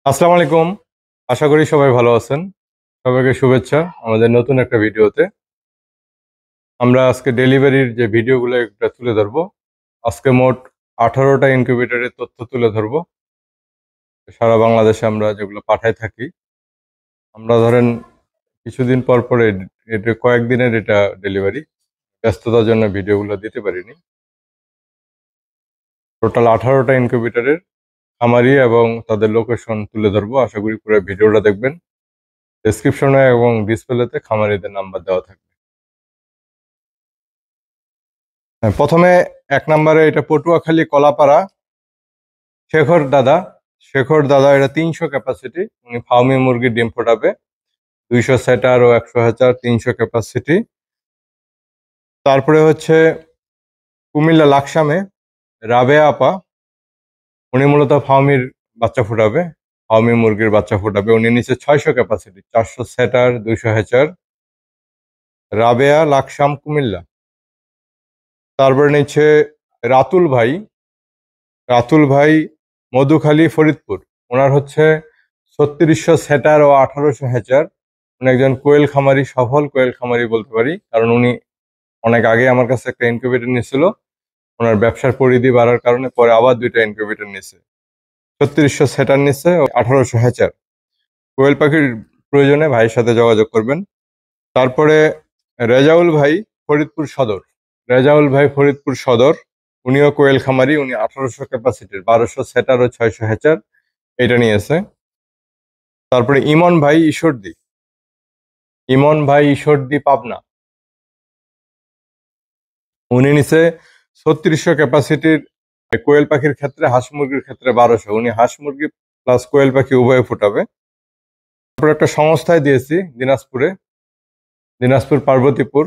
আসসালামু আলাইকুম। আশা করি সবাই ভালো আছেন। সবাইকে শুভেচ্ছা আমাদের নতুন একটা ভিডিওতে। আমরা আজকে ডেলিভারির যে ভিডিওগুলো একটা তুলে ধরবো। আজকে মোট 18টা ইনকিউবেটরের তথ্য তুলে ধরবো। সারা বাংলাদেশে আমরা যেগুলো পাঠায় থাকি। আমরা ধরেন কিছুদিন পর পরে এটা কয়েকদিনের এটা ডেলিভারি। ব্যস্ততার জন্য ভিডিওগুলো দিতে পারিনি। টোটাল 18টা ইনকিউবেটরের খামারি এবং তাদের লোকেশন তুলে ধরবো। আশা করি পুরো ভিডিওটা দেখবেন। ডেসক্রিপশনে এবং ডিসপ্লেতে খামারিদের নাম্বার দেওয়া থাকবে। হ্যাঁ, প্রথমে 1 নম্বরে এটা পটুয়াখালী কলাপাড়া শেখর দাদা। শেখর দাদা এটা 300 ক্যাপাসিটি। উনি ফার্মি মুরগির ডিম ফোটাবে। 200 সেটার ও 100 হাজার 300 ক্যাপাসিটি। তারপরে হচ্ছে কুমিল্লা লাকসামে রাবেয়া আপা। উনি মূলত ফার্মির বাচ্চা ফোটাবে। ফার্মি মুরগির বাচ্চা ফোটাবে। উনি নিচে 600 ক্যাপাসিটি, 400 সেটার 200 হ্যাচার। রাবেয়া লাকসাম কুমিল্লা। তারপরে নিচ্ছে রাতুল ভাই। রাতুল ভাই মধুখালী ফরিদপুর। ওনার হচ্ছে 3600 সেটার ও 1800 হ্যাচার। উনি একজন কোয়েল খামারি, সফল কোয়েল খামারি বলতে পারি, কারণ উনি অনেক আগে আমার কাছে একটা ইনকিউবেটর নিয়েছিল। ওনার ব্যবসার পরিধি বাড়ার কারণে পরে আবার 2টা ইনকিউবেটর নিয়েছে। 3600 সেটার নিচ্ছে, 1800 হ্যাচার। কোয়েল পাখির প্রয়োজনে ভাইয়ের সাথে যোগাযোগ করবেন। তারপরে রেজাউল ভাই ফরিদপুর সদর। রেজাউল ভাই ফরিদপুর সদর। উনিও কোয়েল খামারি। উনি 1800 ক্যাপাসিটির 1200 সেটার ও 600 হ্যাচার এটা নিয়েছে। তারপরে ইমন ভাই ঈশ্বরদী। ইমন ভাই ঈশ্বরদী পাবনা। উনি নিচে 3600 ক্যাপাসিটির কোয়েল পাখির ক্ষেত্রে, হাঁস মুরগির ক্ষেত্রে 1200। উনি হাঁস মুরগি প্লাস কোয়েল পাখি উভয়ে ফুটাবে। তারপর একটা সংস্থায় দিয়েছি দিনাজপুরে, দিনাজপুর পার্বতীপুর।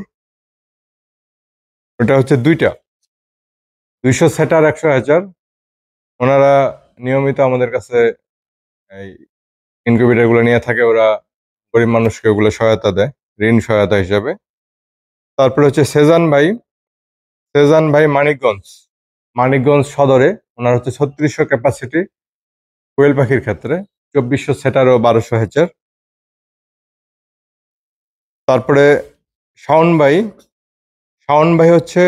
ওটা হচ্ছে 200 সেটার 100 হ্যাচার। ওনারা নিয়মিত আমাদের কাছে এই ইনকিউবেটর গুলো নিয়ে থাকে। ওরা গরিব মানুষকে ওগুলো সহায়তা দেয়, ঋণ সহায়তা হিসাবে। তারপরে হচ্ছে সেজান ভাই মানিকগঞ্জ। মানিকগঞ্জ সদরে। ওনার হচ্ছে 3600 ক্যাপাসিটি কোয়েল পাখির ক্ষেত্রে, 2400 সেটার ও 1200 হ্যাচার। তারপরে শাওন ভাই। শাওন ভাই হচ্ছে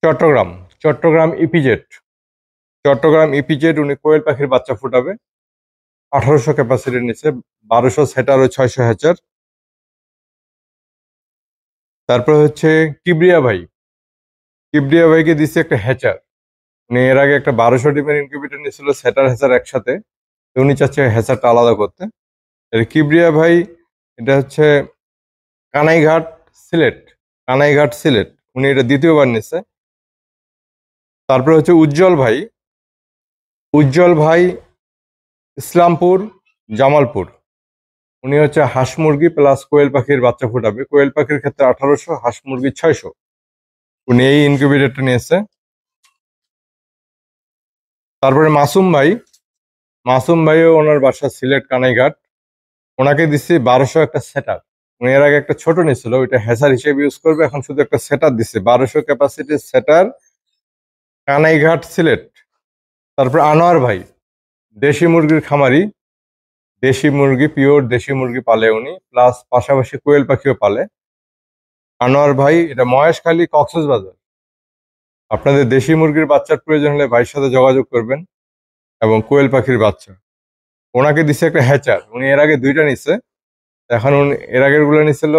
চট্টগ্রাম। চট্টগ্রাম ইপিজেড। চট্টগ্রাম ইপিজেড। উনি কোয়েল পাখির বাচ্চা ফুটাবে 1800 ক্যাপাসিটির নিচে, 1200 সেটার ও 600 হ্যাচার। তারপরে হচ্ছে কিবরিয়া ভাই। কিবরিয়া ভাইকে দিচ্ছে একটা হ্যাচার। উনি এর আগে একটা 1200 ডিমের ইনকিউবেটর নিয়েছিল সেটার হ্যাচার একসাথে। তো উনি চাচ্ছে হ্যাচারটা আলাদা করতে। এর কিবরিয়া ভাই এটা হচ্ছে কানাইঘাট সিলেট। কানাইঘাট সিলেট। উনি এটা দ্বিতীয়বার নিচ্ছে। তারপরে হচ্ছে উজ্জ্বল ভাই। উজ্জ্বল ভাই ইসলামপুর জামালপুর। উনি হচ্ছে হাঁস মুরগি প্লাস কোয়েল পাখির বাচ্চা ফুটাবে। কোয়েল পাখির ক্ষেত্রে 1800, হাঁস মুরগি 600। উনি এই ইনকিউবেটরটা নিয়েছে। তারপরে মাসুম ভাই। মাসুম ভাইও ওনার বাসা সিলেট কানাইঘাট। ওনাকে দিচ্ছি 1200 একটা সেটার। উনি এর আগে একটা ছোট নিয়েছিল, ওইটা হ্যাচার হিসেবে ইউজ করবে। এখন শুধু একটা সেটার দিচ্ছে, 1200 ক্যাপাসিটির সেটার, কানাইঘাট সিলেট। তারপর আনোয়ার ভাই দেশি মুরগির খামারি। দেশি মুরগি, পিওর দেশি মুরগি পালে উনি, প্লাস পাশাপাশি কোয়েল পাখিও পালে। আনোয়ার ভাই এটা মহেশখালী কক্সবাজার। আপনাদের দেশি মুরগির বাচ্চার প্রয়োজন হলে ভাইয়ের সাথে যোগাযোগ করবেন। এবং কোয়েল পাখির বাচ্চা ওনাকে দিচ্ছে একটা হ্যাচার। উনি এর আগে 2টা নিচ্ছে। এখন উনি এর আগের গুলো নিছিল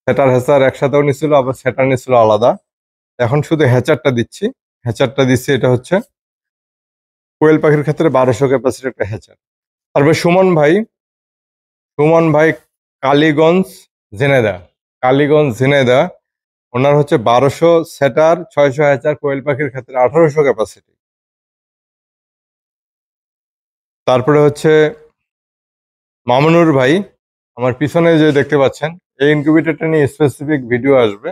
সেটার হ্যাচার একসাথেও নিছিল, আবার সেটার নিছিল আলাদা। এখন শুধু হ্যাচারটা দিচ্ছি। হ্যাচারটা দিচ্ছি, এটা হচ্ছে কোয়েল পাখির ক্ষেত্রে 1200 ক্যাপাসিটি একটা হ্যাচার। তারপর সুমন ভাই। সুমন ভাই কালীগঞ্জ ঝিনাইদহ। কালীগঞ্জ ঝিনাইদহ। ওনার হচ্ছে 1200 সেটার 600 হ্যাচার, কোয়েল পাখির ক্ষেত্রে 1800 ক্যাপাসিটি। তারপরে হচ্ছে মামুনুর ভাই। আমার পিছনে যে দেখতে পাচ্ছেন, এই ইনকিউবেটরটা নিয়ে স্পেসিফিক ভিডিও আসবে।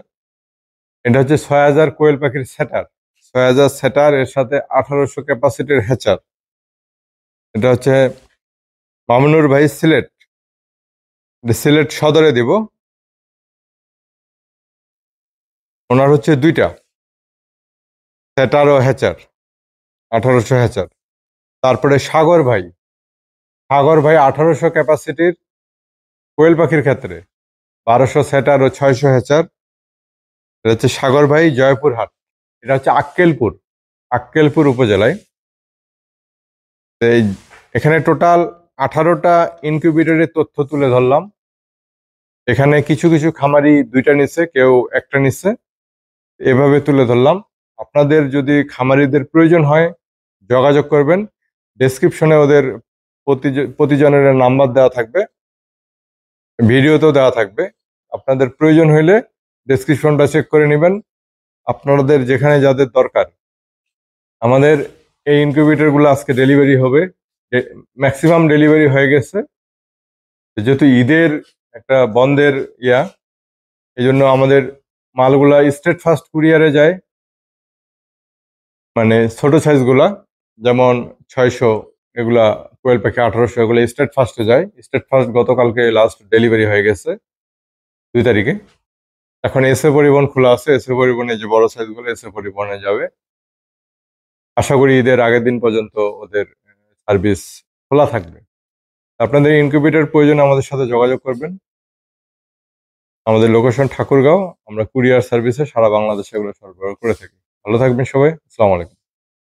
এটা হচ্ছে 6000 কোয়েল পাখির সেটার। 6000 সেটার, এর সাথে 1800 ক্যাপাসিটির হ্যাচার। এটা হচ্ছে মামুনুর ভাই সিলেট। এটা সিলেট সদরে দিব। ওনার হচ্ছে 2টা সেটার ও হ্যাচার, 1800 হ্যাচার। তারপরে সাগর ভাই 1800 ক্যাপাসিটির কোয়েল পাখির ক্ষেত্রে 1200 সেটার ও 600 হ্যাচার। এটা হচ্ছে সাগর ভাই, জয়পুরহাট। এটা হচ্ছে আক্কেলপুর উপজেলায়। তো এখানে টোটাল 18টা ইনকিউবেটরের তথ্য তুলে ধরলাম। এখানে কিছু কিছু খামারি 2টা নিচ্ছে, কেউ 1টা নিচ্ছে, এভাবে তুলে ধরলাম। আপনাদের যদি খামারিদের প্রয়োজন হয় যোগাযোগ করবেন। ডেসক্রিপশনে ওদের প্রতিজনের নাম্বার দেওয়া থাকবে, ভিডিওতেও দেওয়া থাকবে। আপনাদের প্রয়োজন হইলে ডেসক্রিপশনটা চেক করে নেবেন। আপনাদের যেখানে যাদের দরকার, আমাদের এই ইনকিউবেটরগুলো আজকে ডেলিভারি হবে। ম্যাক্সিমাম ডেলিভারি হয়ে গেছে। যেহেতু ঈদের একটা বন্ধের এই জন্য আমাদের মালগুলা স্টেট ফার্স্ট কুরিয়ারে যায়। মানে ছোট সাইজগুলা যেমন 600, এগুলা কোয়েল পাখি 1800, এগুলো স্টেট ফার্স্টে যায়। স্টেট ফার্স্ট গতকালকে লাস্ট ডেলিভারি হয়ে গেছে 2 তারিখে। এখন এসএ পরিবহন খোলা আছে, এসএ পরিবহনে যে বড় সাইজগুলো এসএ পরিবহনে যাবে। আশা করি ঈদের আগের দিন পর্যন্ত ওদের সার্ভিস খোলা থাকবে। আপনাদের ইনকিউবেটর প্রয়োজন আমাদের সাথে যোগাযোগ করবেন। আমাদের লোকেশন ঠাকুরগাঁও। আমরা কুরিয়ার সার্ভিসে সারা বাংলাদেশে এগুলো সরবরাহ করে থাকি। ভালো থাকবেন সবাই। আসসালামু আলাইকুম।